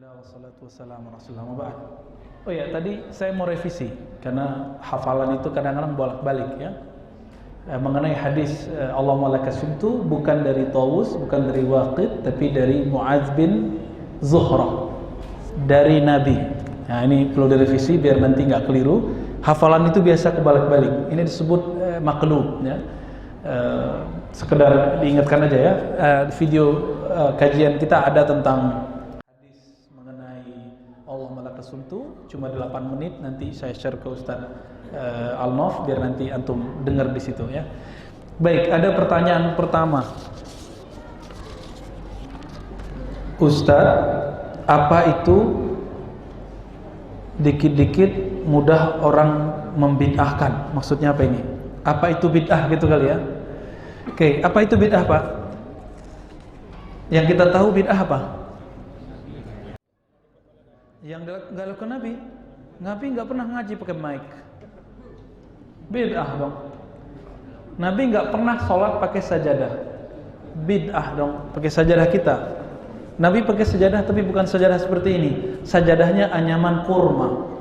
Alhamdulillah wassalatu wassalamu ala Rasulillah wa ba'd. Oh ya, tadi saya mau revisi karena hafalan itu kadang-kadang bolak-balik ya. Mengenai hadis Allahumma laka sumtu bukan dari Tawus, bukan dari Waqid, tapi dari Mu'adz bin Zuhrah dari Nabi. Nah, ini perlu direvisi biar nanti nggak keliru. Hafalan itu biasa kebalik-balik. Ini disebut maqlub ya. Sekedar diingatkan aja ya. Video kajian kita ada tentang hadis mengenai Allahumma laka sumtu, cuma 8 menit, nanti saya share ke Ustaz Al-Nof biar nanti antum dengar di situ ya. Baik, ada pertanyaan pertama. Ustaz, apa itu dikit-dikit mudah orang membid'ahkan? Maksudnya apa ini? Apa itu bid'ah gitu kali ya? Oke, apa itu bid'ah, Pak? Yang kita tahu bid'ah apa? Yang enggak lakukan Nabi. Nabi enggak pernah ngaji pakai mic. Bid'ah dong. Nabi enggak pernah sholat pakai sajadah. Bid'ah dong, pakai sajadah kita. Nabi pakai sajadah tapi bukan sajadah seperti ini. Sajadahnya anyaman kurma.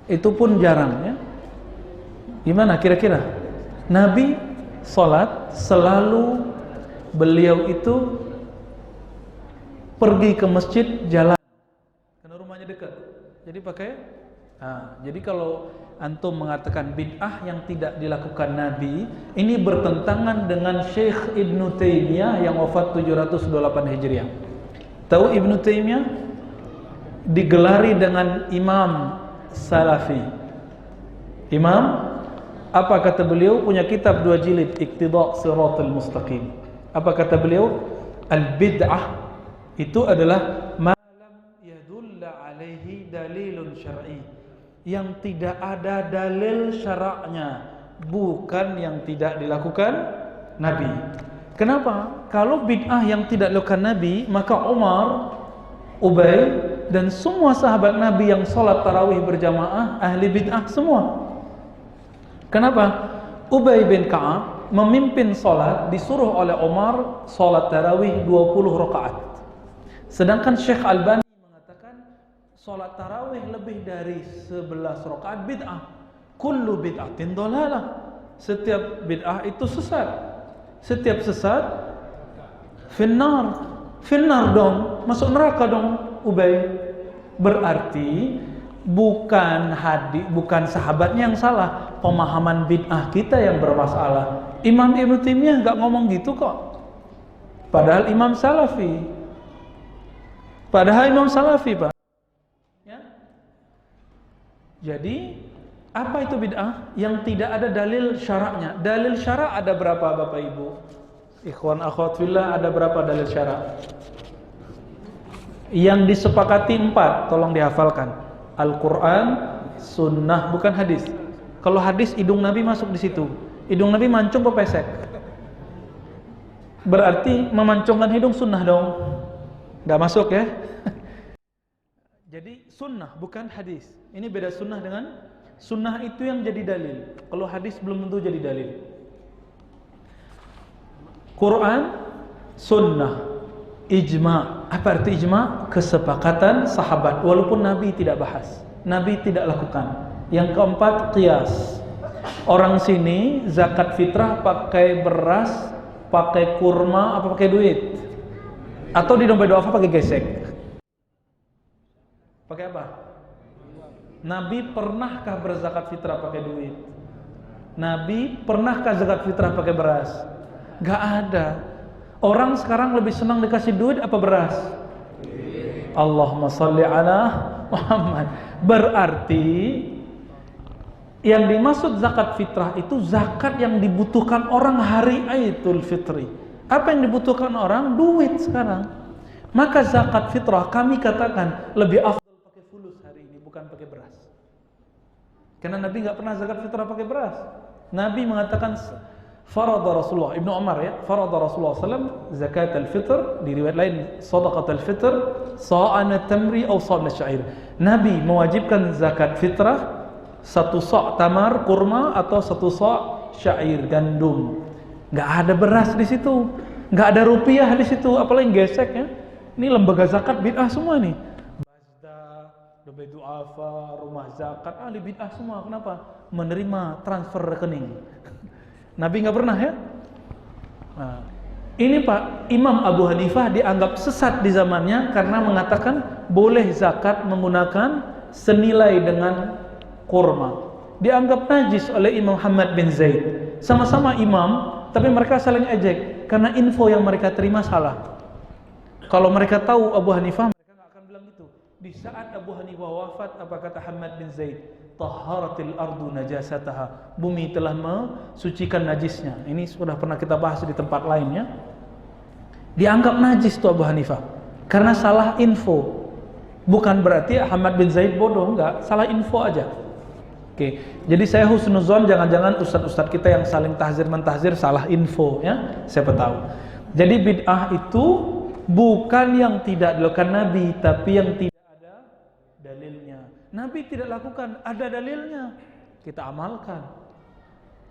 Itu pun jarang ya. Gimana kira-kira? Nabi sholat selalu beliau itu pergi ke masjid jalan. Karena rumahnya dekat. Jadi pakai jadi kalau antum mengatakan bid'ah yang tidak dilakukan Nabi, ini bertentangan dengan Syekh Ibnu Taimiyah yang wafat 728 Hijriah. Tahu Ibnu Taimiyah? Digelari dengan Imam Salafi. Imam, apa kata beliau? Punya kitab 2 jilid, Iqtida' Shiratal Mustaqim. Apa kata beliau? Al-bid'ah itu adalah ma lam yadulla alaihi dalilun syar'i, yang tidak ada dalil syaraknya, bukan yang tidak dilakukan Nabi. Kenapa? Kalau bid'ah yang tidak dilakukan Nabi, maka Umar, Ubay, dan semua sahabat Nabi yang sholat tarawih berjamaah ahli bid'ah semua. Kenapa? Ubay bin Ka'ab memimpin sholat, disuruh oleh Umar sholat tarawih 20 rakaat. Sedangkan Syekh Albani mengatakan sholat tarawih lebih dari 11 rakaat bid'ah. Kullu bid'atin dhalalah. Setiap bid'ah itu sesat. Setiap sesat finnar. Finnar dong, masuk neraka dong Ubay. Berarti bukan bukan sahabatnya yang salah, pemahaman bid'ah kita yang bermasalah. Imam Ibnu Taimiyah enggak ngomong gitu kok. Padahal Imam Salafi. Pak. Ya. Jadi, apa itu bid'ah? Yang tidak ada dalil syaraknya. Dalil syarak ada berapa Bapak Ibu? Ikhwan akhwat fillah, ada berapa dalil syarak? Yang disepakati 4, tolong dihafalkan. Al-Quran, sunnah, bukan hadis. Kalau hadis, hidung Nabi masuk di situ. Hidung Nabi mancung atau pesek? Berarti memancungkan hidung sunnah dong. Nggak masuk ya. Jadi sunnah bukan hadis. Ini beda sunnah dengan sunnah itu yang jadi dalil. Kalau hadis belum tentu jadi dalil. Quran, sunnah, ijma'. Apa arti ijma'? Kesepakatan sahabat walaupun Nabi tidak bahas, Nabi tidak lakukan. Yang keempat, qiyas. Orang sini zakat fitrah pakai beras, pakai kurma, apa pakai duit? Atau di dompet duafa pakai gesek? Pakai apa? Nabi pernahkah berzakat fitrah pakai duit? Nabi pernahkah zakat fitrah pakai beras? Gak ada. Orang sekarang lebih senang dikasih duit apa beras? Allahumma sholli ala Muhammad. Berarti yang dimaksud zakat fitrah itu zakat yang dibutuhkan orang hari Idul Fitri. Apa yang dibutuhkan orang? Duit sekarang. Maka zakat fitrah kami katakan lebih afdal pakai fulus hari ini, bukan pakai beras. Karena Nabi nggak pernah zakat fitrah pakai beras. Nabi mengatakan farada Rasulullah, Ibnu Umar ya, farada Rasulullah SAW zakat al-fitr, di riwayat lain sadaqat al-fitr sa'an tamri atau sa'an syair. Nabi mewajibkan zakat fitrah 1 sa' tamar kurma atau 1 sa' syair gandum. Nggak ada beras di situ, nggak ada rupiah di situ, apalagi gesek ya. Ini lembaga zakat bid'ah semua nih. Dompet duafa, rumah zakat, ahli bid'ah semua. Kenapa? Menerima transfer rekening. Nabi nggak pernah ya. Nah, ini Pak, Imam Abu Hanifah dianggap sesat di zamannya karena mengatakan boleh zakat menggunakan senilai dengan kurma. Dianggap najis oleh Imam Muhammad bin Zaid. Sama-sama imam, tapi mereka saling ejek karena info yang mereka terima salah. Kalau mereka tahu Abu Hanifah, mereka nggak akan bilang gitu. Di saat Abu Hanifah wafat, apa kata Muhammad bin Zaid? Taharatil ardu najasataha. Bumi telah mensucikan najisnya. Ini sudah pernah kita bahas di tempat lainnya. Dianggap najis tuh Abu Hanifah karena salah info. Bukan berarti Muhammad bin Zaid bodoh, enggak, salah info aja. Oke. Jadi saya husnuzon, jangan-jangan ustadz-ustadz kita yang saling tahzir mentahzir salah info ya. Siapa tahu. Jadi bid'ah itu bukan yang tidak dilakukan Nabi, tapi yang tidak ada dalilnya. Nabi tidak lakukan, ada dalilnya, kita amalkan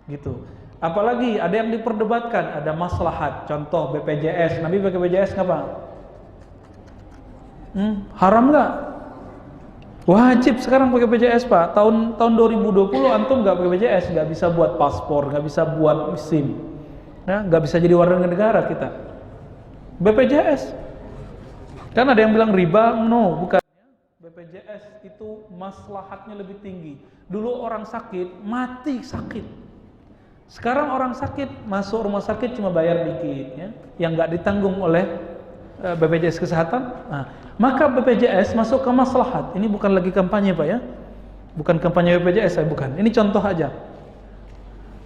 gitu. Apalagi ada yang diperdebatkan, ada maslahat. Contoh BPJS, Nabi pakai BPJS ngapa? Haram nggak? Wajib sekarang pakai BPJS Pak. Tahun 2020 antum nggak pakai BPJS, nggak bisa buat paspor, nggak bisa buat SIM, ya, nggak bisa jadi warga negara kita. BPJS. Kan ada yang bilang riba, no, bukan. BPJS itu maslahatnya lebih tinggi. Dulu orang sakit, mati sakit. Sekarang orang sakit, masuk rumah sakit cuma bayar dikit, ya, yang nggak ditanggung oleh BPJS Kesehatan. Nah, maka BPJS masuk ke maslahat. Ini bukan lagi kampanye Pak ya. Bukan kampanye BPJS, bukan. Ini contoh aja.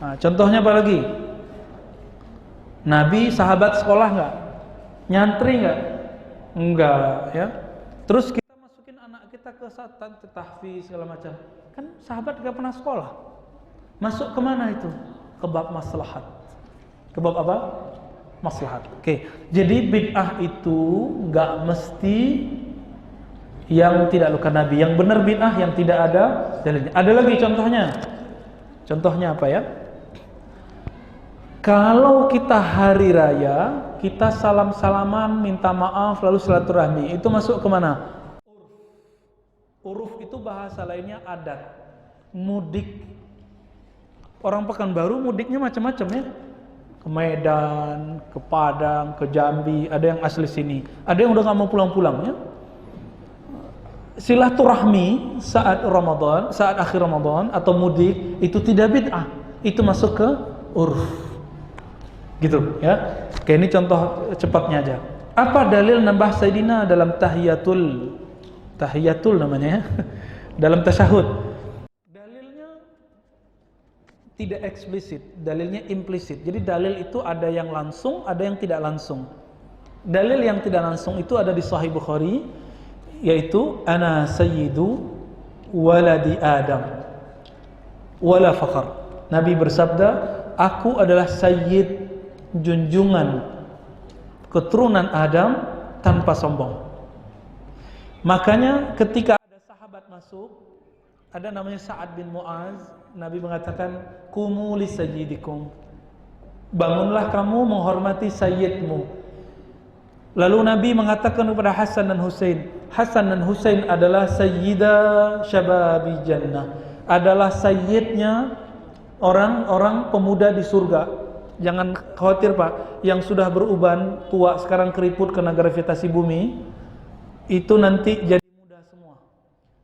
Nah, contohnya apa lagi? Nabi sahabat sekolah nggak? Nyantri nggak? Enggak ya. Terus kita masukin anak kita ke tahfiz segala macam. Kan sahabat nggak pernah sekolah. Masuk kemana itu? Ke bab maslahat. Ke bab apa? Maslahat. Oke. Jadi bid'ah itu nggak mesti yang tidak lakukan Nabi. Yang benar bid'ah yang tidak ada dalilnya. Ada lagi contohnya. Contohnya apa ya? Kalau kita hari raya, kita salam-salaman, minta maaf, lalu silaturahmi, itu masuk ke mana? Uruf itu bahasa lainnya adat. Mudik. Orang Pekanbaru mudiknya macam-macam ya. Ke Medan, ke Padang, ke Jambi, ada yang asli sini. Ada yang udah gak mau pulang-pulang ya. Silaturahmi saat Ramadan, saat akhir Ramadan atau mudik itu tidak bid'ah. Itu masuk ke uruf. Gitu ya. Oke, ini contoh cepatnya aja. Apa dalil nambah Sayyidina dalam tahiyatul namanya ya. Dalam tasyahud. Dalilnya tidak eksplisit, dalilnya implisit. Jadi dalil itu ada yang langsung, ada yang tidak langsung. Dalil yang tidak langsung itu ada di Sahih Bukhari, yaitu ana sayyidu waladi Adam wala fakhr. Nabi bersabda, aku adalah sayyid, junjungan keturunan Adam tanpa sombong. Makanya ketika ada sahabat masuk, ada namanya Sa'ad bin Mu'az, Nabi mengatakan kumu li sayyidikum, bangunlah kamu menghormati sayyidmu. Lalu Nabi mengatakan kepada Hasan dan Husain, Hasan dan Husain adalah sayyida syababi jannah, adalah sayyidnya orang-orang pemuda di surga. Jangan khawatir Pak, yang sudah beruban, tua, sekarang keriput kena gravitasi bumi, itu nanti jadi muda semua.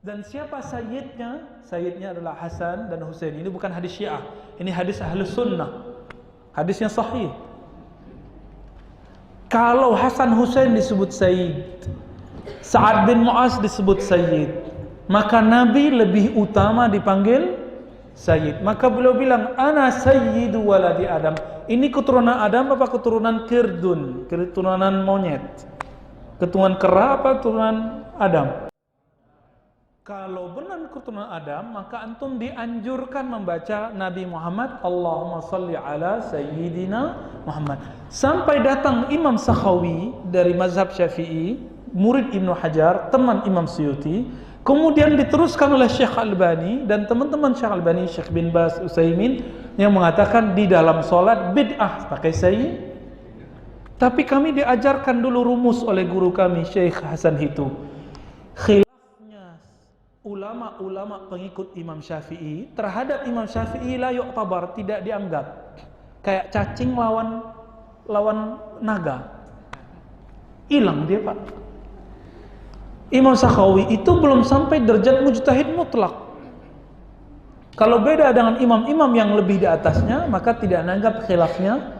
Dan siapa sayyidnya? Sayyidnya adalah Hasan dan Husain. Ini bukan hadis Syiah, ini hadis Ahlus Sunnah, hadisnya sahih. Kalau Hasan Husain disebut sayyid, Sa'ad bin Mu'az disebut sayyid, maka Nabi lebih utama dipanggil sayyid. Maka beliau bilang, ana sayyidu waladi Adam. Ini keturunan Adam apa keturunan kirdun? Keturunan monyet. Keturunan kera apa keturunan Adam? Kalau benar keturunan Adam, maka antum dianjurkan membaca Nabi Muhammad, Allahumma salli ala sayyidina Muhammad. Sampai datang Imam Sakhawi dari mazhab Syafi'i, murid Ibnu Hajar, teman Imam Suyuti. Kemudian diteruskan oleh Syekh Albani dan teman-teman Syekh Albani, Syekh bin Baz, Utsaimin, yang mengatakan di dalam sholat bid'ah pakai sayyid. Tapi kami diajarkan dulu rumus oleh guru kami Syekh Hasan Hitu. Khilafnya ulama-ulama pengikut Imam Syafi'i terhadap Imam Syafi'i la yu'tabar, tidak dianggap. Kayak cacing lawan naga. Hilang dia, Pak. Imam Sakhawi itu belum sampai derajat mujtahid mutlak. Kalau beda dengan imam-imam yang lebih di atasnya, maka tidak dianggap khilafnya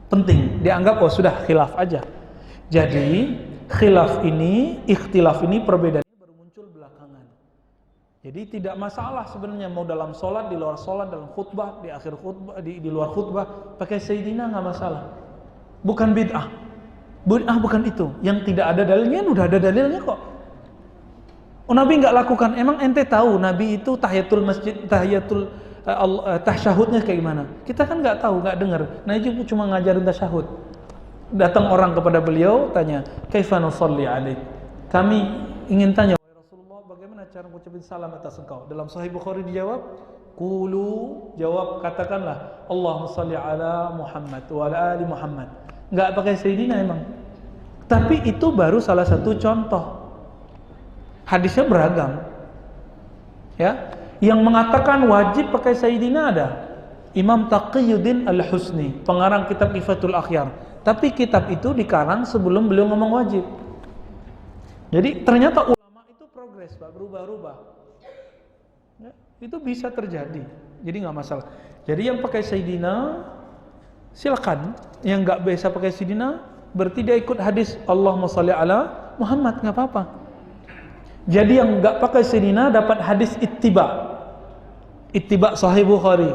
penting. Dianggap oh sudah khilaf aja. Jadi ikhtilaf ini perbedaannya baru muncul belakangan. Jadi tidak masalah sebenarnya mau dalam sholat, di luar sholat, dalam khutbah, di akhir khutbah, di luar khutbah pakai sayyidina nggak masalah. Bukan bid'ah. Bid'ah bukan itu. Yang tidak ada dalilnya, udah ada dalilnya kok. Oh, Nabi nggak lakukan. Emang ente tahu Nabi itu tahiyatul masjid, tasyahudnya kayak gimana? Kita kan nggak tahu, nggak dengar. Nah itu cuma ngajarin tasyahud. Datang orang kepada beliau tanya, "Kaifa nusalli alaik?" Kami ingin tanya, "Wahai Rasulullah, bagaimana cara mengucapkan salam atas engkau?" Dalam Sahih Bukhari dijawab, "Qulu," jawab katakanlah, "Allahumma shalli ala Muhammad wa ala ali Muhammad." Enggak pakai sayyidina emang. Tapi itu baru salah satu contoh. Hadisnya beragam. Ya, yang mengatakan wajib pakai sayyidina ada Imam Taqiyuddin Al-Husni, pengarang kitab Kifatul Akhyar. Tapi kitab itu dikarang sebelum beliau ngomong wajib. Jadi ternyata ulama itu progres, Pak, berubah-ubah. Ya, itu bisa terjadi. Jadi nggak masalah. Jadi yang pakai sayyidina silakan. Yang nggak bisa pakai sayyidina berarti dia ikut hadis Allahumma shalli ala Muhammad, nggak apa-apa. Jadi yang nggak pakai sayyidina dapat hadis ittiba Sahih Bukhari.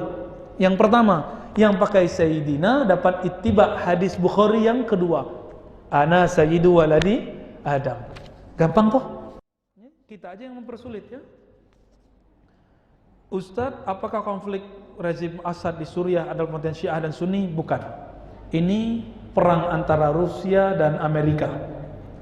Yang pertama, yang pakai sayyidina dapat ittiba hadis Bukhari. Yang kedua, ana sayyidu waladi Adam. Gampang kok. Kita aja yang mempersulit ya. Ustadz, apakah konflik rezim Assad di Suriah adalah potensi Syiah dan Sunni? Bukan. Ini perang antara Rusia dan Amerika.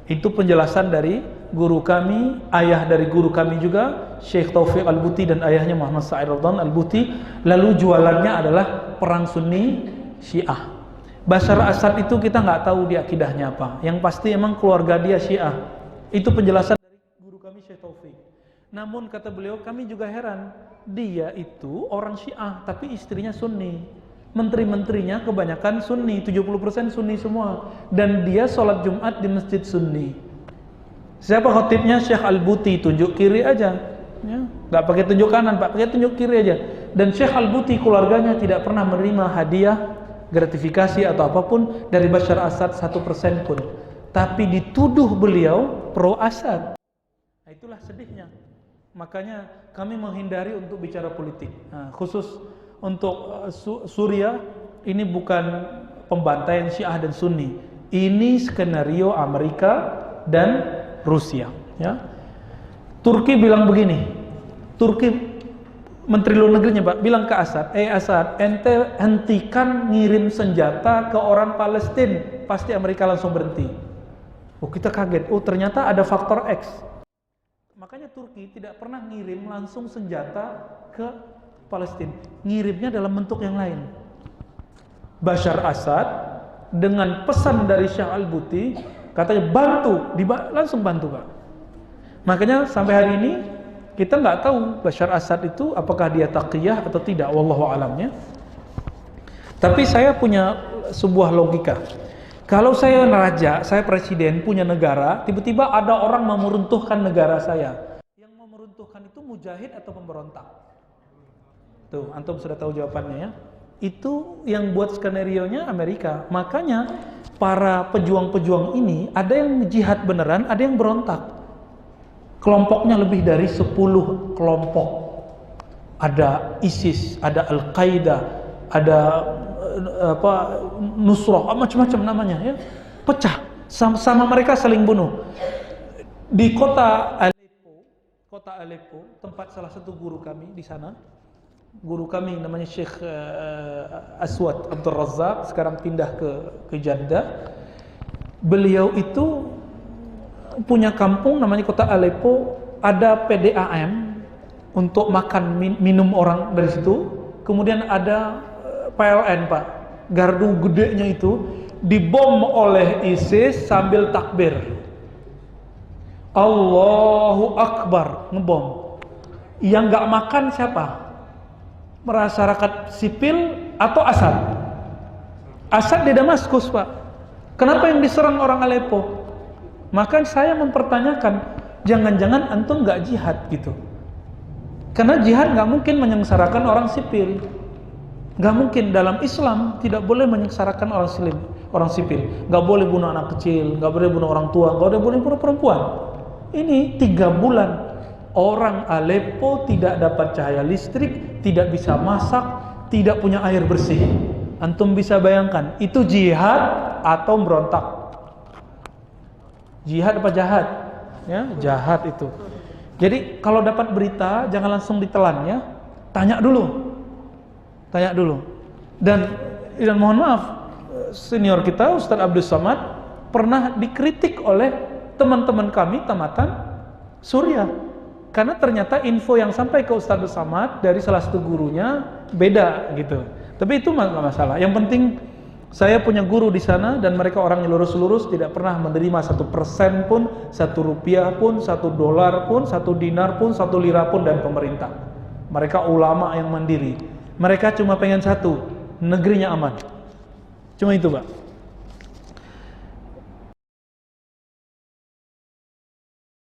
Itu penjelasan dari guru kami, ayah dari guru kami juga, Syekh Taufik Al-Buti dan ayahnya Muhammad Sa'id Radhan Al-Buti. Lalu jualannya adalah perang Sunni Syiah. Bashar Assad itu kita nggak tahu dia akidahnya apa. Yang pasti emang keluarga dia Syiah. Itu penjelasan dari guru kami Syekh Taufik. Namun kata beliau, kami juga heran. Dia itu orang Syiah tapi istrinya Sunni. Menteri-menterinya kebanyakan Sunni, 70% Sunni semua. Dan dia sholat Jumat di masjid Sunni. Siapa khotibnya? Syekh Al-Buti, tunjuk kiri aja. Ya, nggak pakai tunjuk kanan, Pak, pakai tunjuk kiri aja. Dan Syekh Al-Buti keluarganya tidak pernah menerima hadiah, gratifikasi atau apapun dari Bashar Assad 1% pun. Tapi dituduh beliau pro Assad. Nah, itulah sedihnya. Makanya kami menghindari untuk bicara politik. Nah, khusus untuk Suriah ini bukan pembantaian Syiah dan Sunni. Ini skenario Amerika dan Rusia, ya. Turki bilang begini. Turki Menteri Luar Negerinya, Pak, bilang ke Assad, Assad, ente hentikan ngirim senjata ke orang Palestina, pasti Amerika langsung berhenti. Oh, kita kaget. Oh, ternyata ada faktor X. Makanya Turki tidak pernah ngirim langsung senjata ke Palestina. Ngirimnya dalam bentuk yang lain. Bashar Assad dengan pesan dari Syekh Al-Buti katanya bantu, langsung bantu, Pak. Makanya sampai hari ini kita nggak tahu Bashar Assad itu apakah dia taqiyah atau tidak, wallahu alamnya. Tapi saya punya sebuah logika. Kalau saya raja, saya presiden, punya negara, tiba-tiba ada orang meruntuhkan negara saya. Yang meruntuhkan itu mujahid atau pemberontak? Tuh, antum sudah tahu jawabannya ya. Itu yang buat skenario-nya Amerika. Makanya para pejuang-pejuang ini ada yang jihad beneran, ada yang berontak. Kelompoknya lebih dari 10 kelompok. Ada ISIS, ada Al-Qaeda, ada Nusrah, macam-macam namanya ya. Pecah, sama mereka saling bunuh. Di kota Aleppo, tempat salah satu guru kami di sana. Guru kami namanya Syekh Aswad Abdul Razak, sekarang pindah ke Jeddah. Beliau itu punya kampung namanya kota Aleppo, ada PDAM untuk makan minum orang dari situ. Kemudian ada PLN, Pak, gardu gedenya itu dibom oleh ISIS sambil takbir, Allahu Akbar, ngebom. Yang nggak makan siapa? Masyarakat sipil atau Asad? Asad di Damaskus, Pak. Kenapa yang diserang orang Aleppo? Maka saya mempertanyakan, jangan-jangan antum nggak jihad gitu? Karena jihad nggak mungkin menyengsarakan orang sipil. Nggak mungkin, dalam Islam tidak boleh menyengsarakan orang sipil. Nggak boleh bunuh anak kecil, nggak boleh bunuh orang tua, nggak boleh bunuh perempuan. Ini 3 bulan orang Aleppo tidak dapat cahaya listrik, tidak bisa masak, tidak punya air bersih. Antum bisa bayangkan, itu jihad atau berontak? Jihad apa jahat? Ya, jahat itu. Jadi kalau dapat berita jangan langsung ditelan ya. Tanya dulu. Dan mohon maaf, senior kita Ustadz Abdul Somad pernah dikritik oleh teman-teman kami tamatan Suriah karena ternyata info yang sampai ke Ustadz Abdul Somad dari salah satu gurunya beda gitu. Tapi itu nggak masalah. Yang penting saya punya guru di sana dan mereka orang yang lurus-lurus, tidak pernah menerima 1% pun, 1 rupiah pun, 1 dolar pun, 1 dinar pun, 1 lira pun dari pemerintah. Mereka ulama yang mandiri. Mereka cuma pengen satu, negerinya aman. Cuma itu, Pak.